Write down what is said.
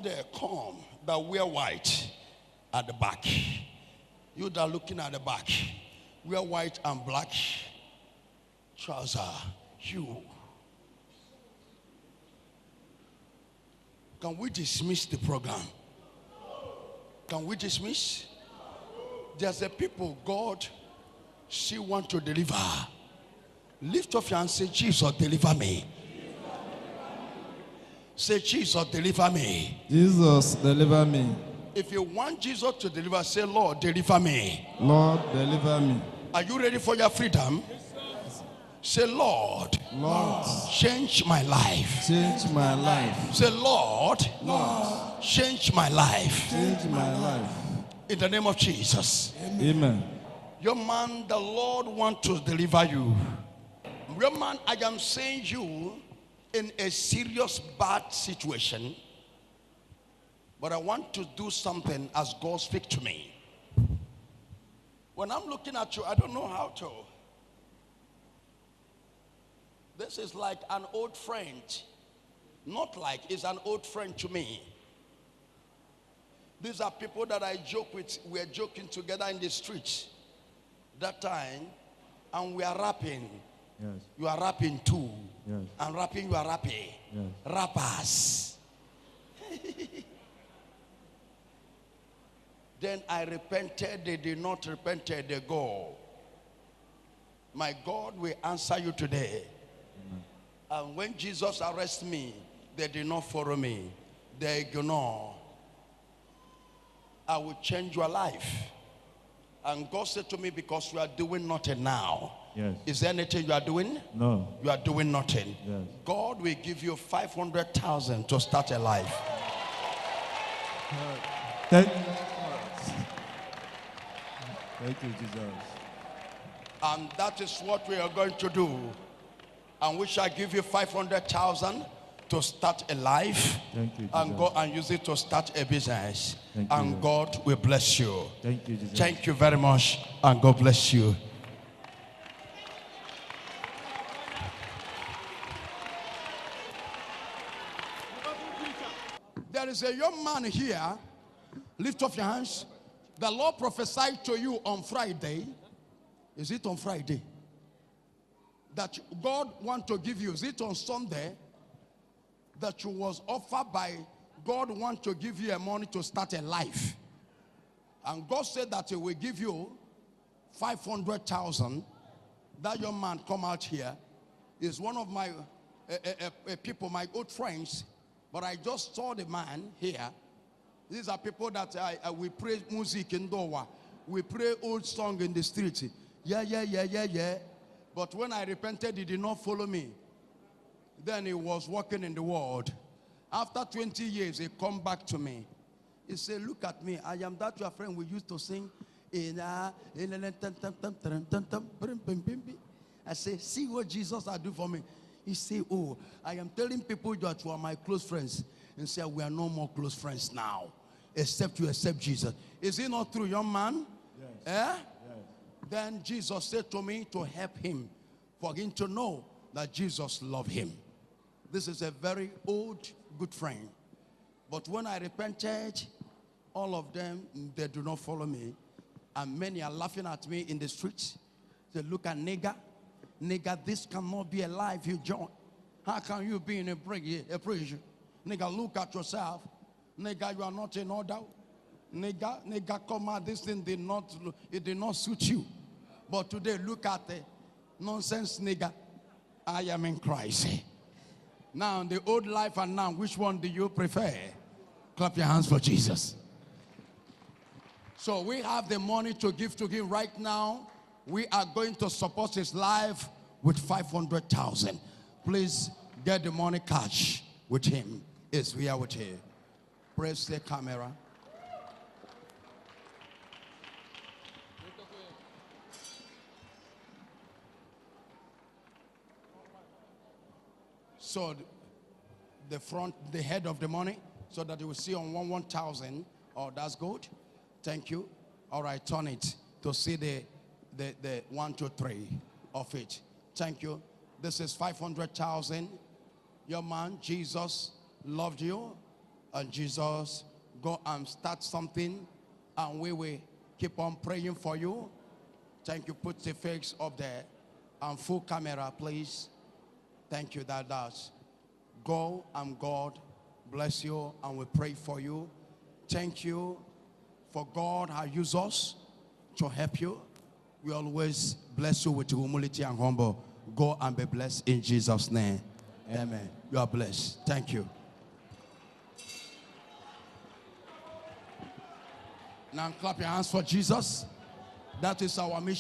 There come that wear white at the back. You that are looking at the back, wear white and black trouser. You. Can we dismiss the program? Can we dismiss? There's a people God she want to deliver. Lift up your hand and say, Jesus, deliver me. Say, Jesus, deliver me. Jesus, deliver me. If you want Jesus to deliver, say, Lord, deliver me. Lord, deliver me. Are you ready for your freedom? Say, Lord, Lord, change my life. change my life. Say, Lord, Lord, change my life. change my life. In the name of Jesus. Amen. Young man, the Lord wants to deliver you. Young man, I am saying you in a serious bad situation, but I want to do something as God speaks to me. When I'm looking at you, I don't know how to. This is like an old friend. Not like, it's an old friend to me. These are people that I joke with. We're joking together in the streets that time, and we are rapping. Yes. You are rapping too. Yes. And rapping, you are rapping. Yes. Rappers. Then I repented, they did not repent, they go. My God will answer you today. Amen. And when Jesus arrested me, they did not follow me. They ignore. I will change your life. And God said to me, because you are doing nothing now. Yes. Is there anything you are doing? No. You are doing nothing. Yes. God will give you 500,000 to start a life. Thank you, Jesus. And that is what we are going to do. And we shall give you 500,000 to start a life. Thank you, Jesus. And go and use it to start a business. Thank you, and Jesus. God will bless you. Thank you, Jesus. Thank you very much. And God bless you. There is a young man here. Lift up your hands. The Lord prophesied to you on Friday. Is it on Friday? That God want to give you. Is it on Sunday? That you was offered by God want to give you a money to start a life. And God said that he will give you 500,000. That young man come out here is one of my people, my old friends. But I just saw the man here. These are people that we pray music in Doha. We pray old song in the street. Yeah. But when I repented, he did not follow me. Then he was walking in the world. After 20 years, he come back to me. He said, look at me. I am that your friend we used to sing. I say, see what Jesus has do for me. He said, oh, I am telling people that you are my close friends. And say, we are no more close friends now. Except you accept Jesus. Is it not true, young man? Yes. Eh? Yes. Then Jesus said to me to help him. For him to know that Jesus loved him. This is a very old, good friend. But when I repented, all of them, they do not follow me. And many are laughing at me in the streets. They look at nigger. Nigga, this cannot be a life you join. How can you be in a prison? Nigga, look at yourself. Nigga, you are not in order. Nigga, come out. This thing did not suit you. But today, look at the nonsense, nigga. I am in Christ. Now, the old life and now, which one do you prefer? Clap your hands for Jesus. So we have the money to give to him right now. We are going to support his life with 500,000. Please get the money cash with him. Yes, we are with him. Press the camera. So the front, the head of the money, so that you will see on 1,000. Oh, that's good. Thank you. All right, turn it to see the 1, 2, 3 of it. Thank you. This is 500,000. Your man, Jesus, loved you. And Jesus, go and start something, and we will keep on praying for you. Thank you. Put the face up there and full camera, please. Thank you, Dadas. Go and God bless you, and we pray for you. Thank you for God has used us to help you. We always bless you with humility and humble. Go and be blessed in Jesus' name. Amen. You are blessed. Thank you. Now clap your hands for Jesus. That is our mission.